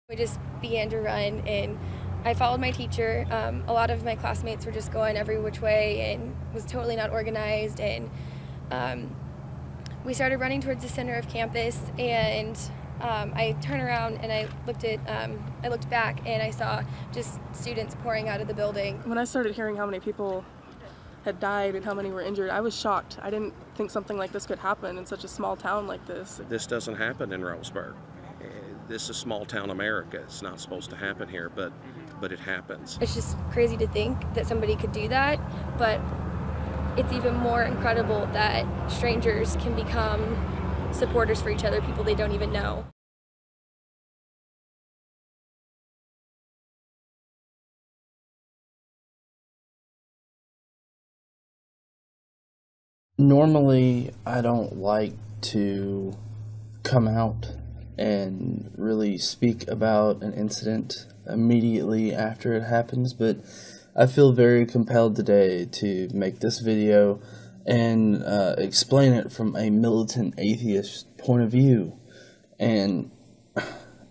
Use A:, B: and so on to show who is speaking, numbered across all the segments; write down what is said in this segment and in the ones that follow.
A: We just began to run, and I followed my teacher. A lot of my classmates were just going every which way and was totally not organized, and we started running towards the center of campus, and I turned around and I looked back and I saw just students pouring out of the building.
B: When I started hearing how many people had died and how many were injured, I was shocked. I didn't think something like this could happen in such a small town like this.
C: This doesn't happen in Roseburg. This is small town America. It's not supposed to happen here, but it happens.
A: It's just crazy to think that somebody could do that, but it's even more incredible that strangers can become supporters for each other, people they don't even know.
D: Normally, I don't like to come out and really speak about an incident immediately after it happens, but I feel very compelled today to make this video and explain it from a militant atheist point of view. And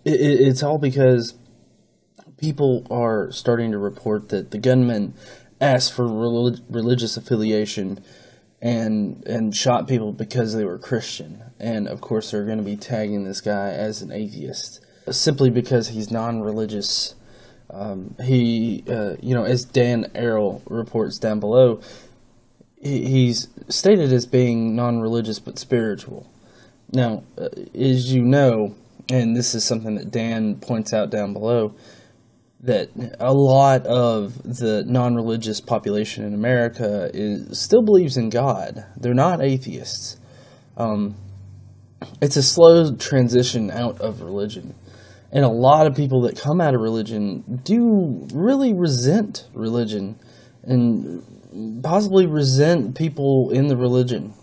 D: it's all because people are starting to report that the gunman asked for religious affiliation and shot people because they were Christian. And of course they're going to be tagging this guy as an atheist simply because he's non-religious. As Dan Arrow reports down below, he's stated as being non-religious but spiritual. Now, as you know, and this is something that Dan points out down below, that a lot of the non-religious population in America still believes in God. They're not atheists. It's a slow transition out of religion. And a lot of people that come out of religion do really resent religion and possibly resent people in the religion.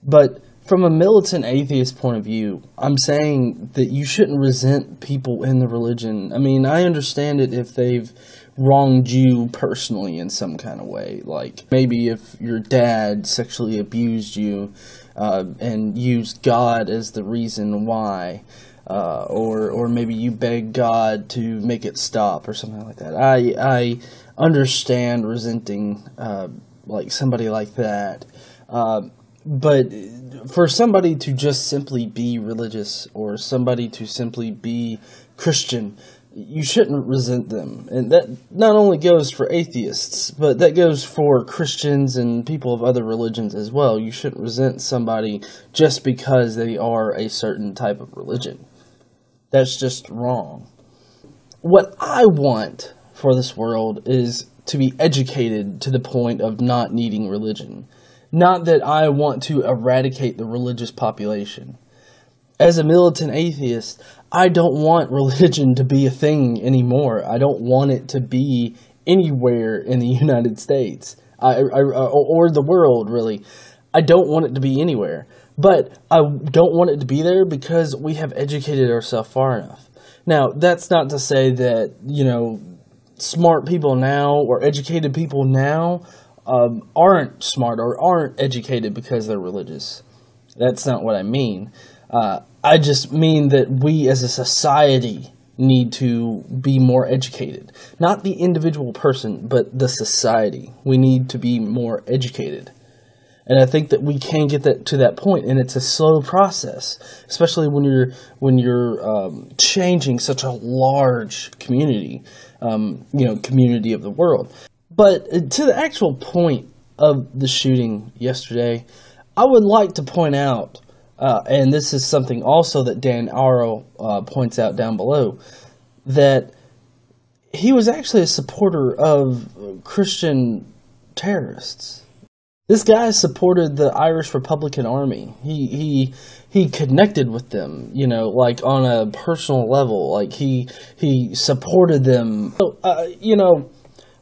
D: But from a militant atheist point of view, I'm saying that you shouldn't resent people in the religion. I mean, I understand it if they've wronged you personally in some kind of way. Like maybe if your dad sexually abused you and used God as the reason why. Or maybe you beg God to make it stop or something like that. I understand resenting like somebody like that. But for somebody to just simply be religious or somebody to simply be Christian, you shouldn't resent them. And that not only goes for atheists, but that goes for Christians and people of other religions as well. You shouldn't resent somebody just because they are a certain type of religion. That's just wrong. What I want for this world is to be educated to the point of not needing religion. Not that I want to eradicate the religious population. As a militant atheist, I don't want religion to be a thing anymore. I don't want it to be anywhere in the United States or the world, really. I don't want it to be anywhere. But I don't want it to be there because we have educated ourselves far enough. Now, that's not to say that, smart people now or educated people now aren't smart or aren't educated because they're religious. That's not what I mean. I just mean that we as a society need to be more educated. Not the individual person, but the society. We need to be more educated. And I think that we can get that to that point, and it's a slow process, especially when you're changing such a large community, community of the world. But to the actual point of the shooting yesterday, I would like to point out, and this is something also that Dan Arrow points out down below, that he was actually a supporter of Christian terrorists. This guy supported the Irish Republican Army. He connected with them, like on a personal level. Like he supported them. So,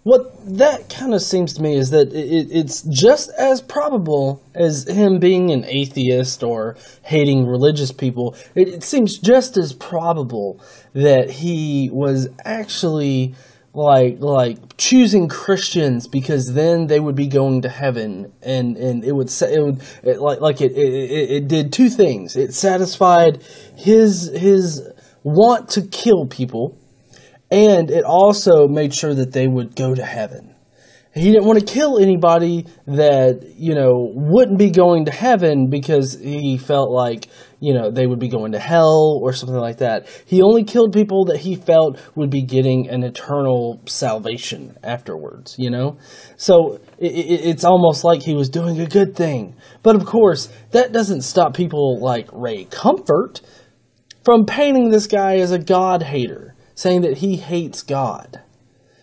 D: what that kind of seems to me is that it's just as probable as him being an atheist or hating religious people. It seems just as probable that he was actually like choosing Christians because then they would be going to heaven, and it did two things. It satisfied his want to kill people, and it also made sure that they would go to heaven. He didn't want to kill anybody that, wouldn't be going to heaven because he felt like, they would be going to hell or something like that. He only killed people that he felt would be getting an eternal salvation afterwards, So it's almost like he was doing a good thing. But of course, that doesn't stop people like Ray Comfort from painting this guy as a God hater, saying that he hates God.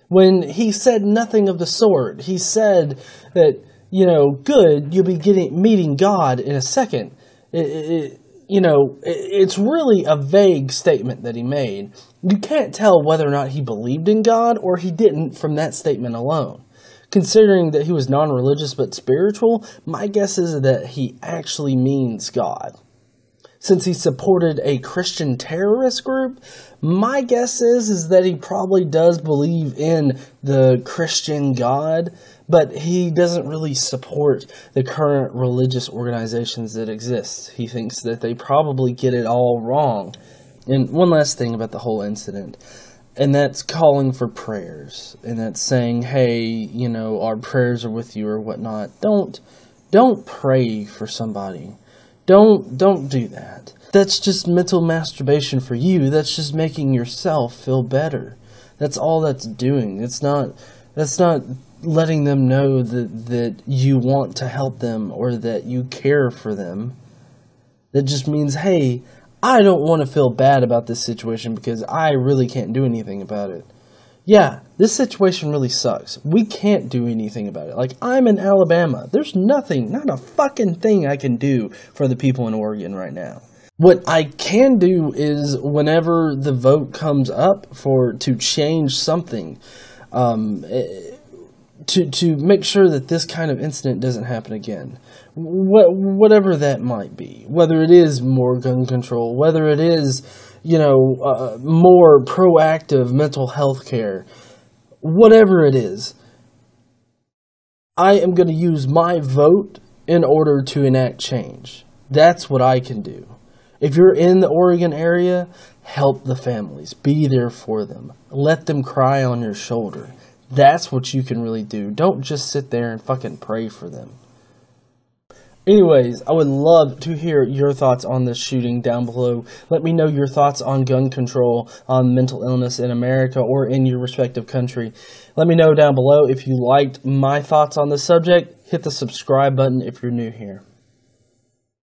D: When he said nothing of the sort. He said that, good, you'll be meeting God in a second. It's really a vague statement that he made. You can't tell whether or not he believed in God or he didn't from that statement alone. Considering that he was non-religious but spiritual, my guess is that he actually means God. Since he supported a Christian terrorist group, my guess is that he probably does believe in the Christian God, but he doesn't really support the current religious organizations that exist. He thinks that they probably get it all wrong. And one last thing about the whole incident, and that's calling for prayers, and that's saying, hey, our prayers are with you or whatnot. Don't pray for somebody. Don't do that. That's just mental masturbation for you. That's just making yourself feel better. That's all that's doing. That's not letting them know that you want to help them or that you care for them. That just means, hey, I don't want to feel bad about this situation because I really can't do anything about it. Yeah, this situation really sucks. We can't do anything about it. Like, I'm in Alabama. There's nothing, not a fucking thing I can do for the people in Oregon right now. What I can do is whenever the vote comes up to change something, to make sure that this kind of incident doesn't happen again. Whatever that might be. Whether it is more gun control, whether it is more proactive mental health care, whatever it is, I am going to use my vote in order to enact change. That's what I can do. If you're in the Oregon area, help the families. Be there for them. Let them cry on your shoulder. That's what you can really do. Don't just sit there and fucking pray for them. Anyways, I would love to hear your thoughts on this shooting down below. Let me know your thoughts on gun control, on mental illness in America or in your respective country. Let me know down below if you liked my thoughts on this subject. Hit the subscribe button if you're new here.